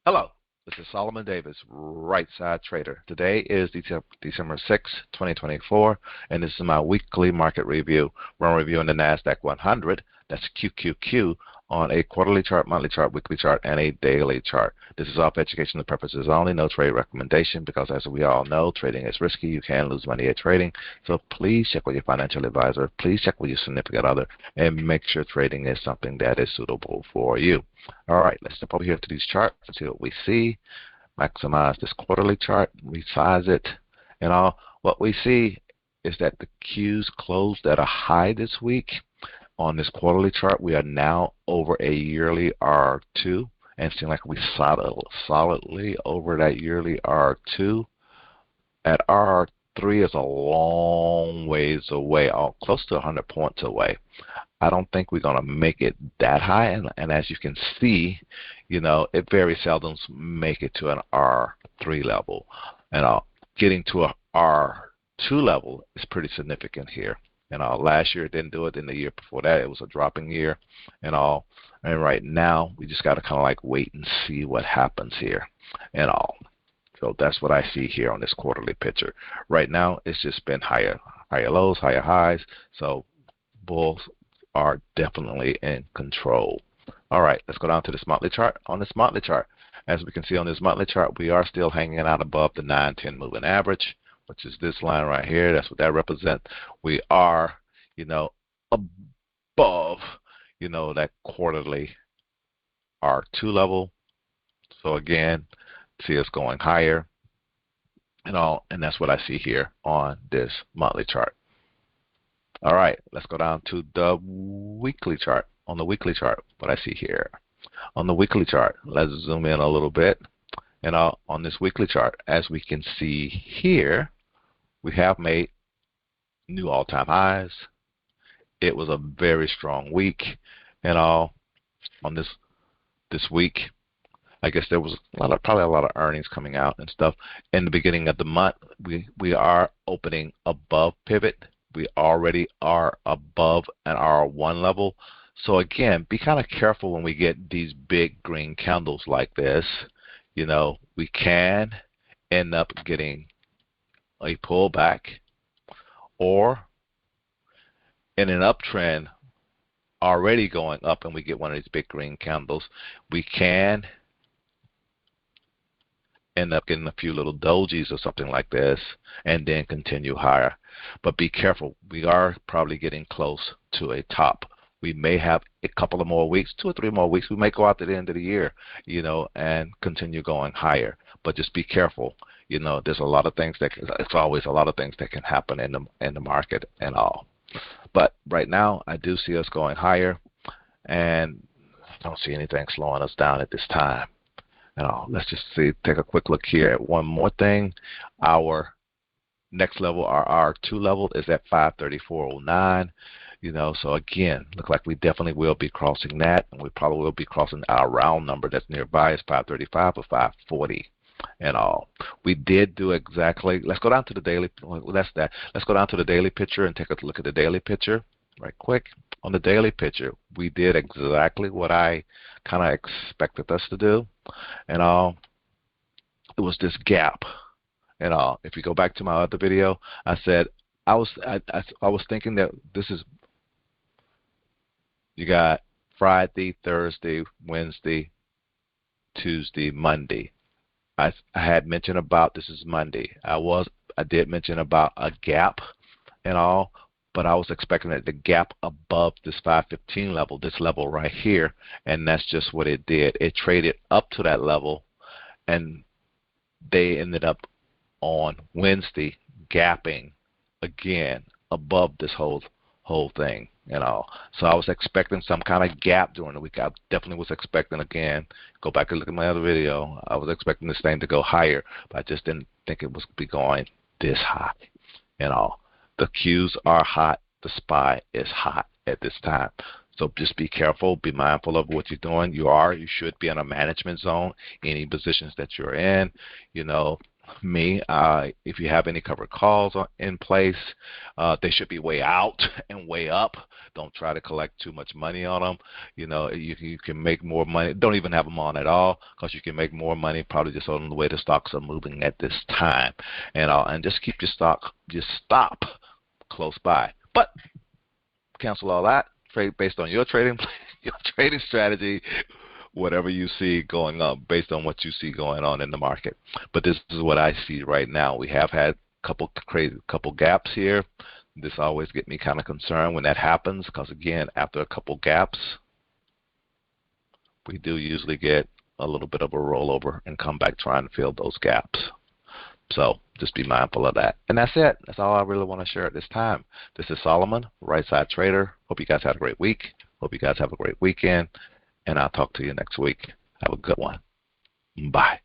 Hello, this is Solomon Davis, Right Side Trader. Today is December 6, 2024, and this is my weekly market review where I'm reviewing the NASDAQ 100, that's QQQ, on a quarterly chart, monthly chart, weekly chart, and a daily chart. This is all for educational purposes only, no trade recommendation, because as we all know, trading is risky. You can lose money at trading, so please check with your financial advisor, please check with your significant other, and make sure trading is something that is suitable for you. All right, let's jump over here to these charts and see what we see. Maximize this quarterly chart, resize it, and all. What we see is that the Qs closed at a high this week. On this quarterly chart, we are now over a yearly R2 and seem like we solidly over that yearly R2. At R3 is a long ways away, close to 100 points away. I don't think we're going to make it that high, and as you can see, it very seldom make it to an R3 level, and getting to a R2 level is pretty significant here. Last year it didn't do it. In the year before that, it was a dropping year, and right now we just got to kind of like wait and see what happens here, So that's what I see here on this quarterly picture. Right now, it's just been higher lows, higher highs. So bulls are definitely in control. All right, let's go down to this monthly chart. On this monthly chart, as we can see on this monthly chart, we are still hanging out above the 9-10 moving average, which is this line right here. That's what that represents. We are, above, that quarterly R2 level. So again, see us going higher, and that's what I see here on this monthly chart. All right, let's go down to the weekly chart. On the weekly chart, what I see here. On the weekly chart, let's zoom in a little bit. And on this weekly chart, as we can see here, we have made new all-time highs. It was a very strong week. On this week, I guess there was probably a lot of earnings coming out and stuff. In the beginning of the month, we are opening above pivot. We already are above an R1 level. So again, be kind of careful when we get these big green candles like this. We can end up getting a pullback, or in an uptrend already going up and we get one of these big green candles, we can end up getting a few little dojis or something like this and then continue higher. But be careful. We are probably getting close to a top. We may have a couple of more weeks, 2 or 3 more weeks. We may go out to the end of the year, and continue going higher. But just be careful. There's a lot of things it's always a lot of things that can happen in the market and all. But right now, I do see us going higher, and I don't see anything slowing us down at this time. Let's just take a quick look here at one more thing. Our next level, our R2 level, is at 534.09. So again, look like we definitely will be crossing that, and we probably will be crossing our round number that's nearby is 535 or 540. We did do exactly. Let's go down to the daily. Let's go down to the daily picture and take a look at the daily picture right quick. On the daily picture, we did exactly what I kind of expected us to do, it was this gap. If you go back to my other video, I said I was thinking that this is, you got Friday, Thursday, Wednesday, Tuesday, Monday. I had mentioned about this is Monday. I did mention about a gap and all, but I was expecting that the gap above this 515 level, this level right here, and that's just what it did. It traded up to that level, and they ended up on Wednesday gapping again above this whole thing. So I was expecting some kind of gap during the week. I definitely was expecting, again, go back and look at my other video, I was expecting this thing to go higher, but I just didn't think it was be going this high. The Qs are hot, the SPY is hot at this time. So just be careful, be mindful of what you're doing. You should be in a management zone, any positions that you're in. me. If you have any covered calls in place, they should be way out and way up. Don't try to collect too much money on them. You can make more money. Don't even have them on at all, because you can make more money probably just on the way the stocks are moving at this time. And just keep your stop close by. But cancel all that. Trade based on your trading your trading strategy, whatever you see going up based on what you see going on in the market. But this is what I see right now. We have had couple gaps here. This always get me kind of concerned when that happens, because again, after a couple gaps, we do usually get a little bit of a rollover and come back trying to fill those gaps. So just be mindful of that. And that's it. That's all I really want to share at this time. This is Solomon, Right Side Trader. Hope you guys had a great week. Hope you guys have a great weekend. And I'll talk to you next week. Have a good one. Bye.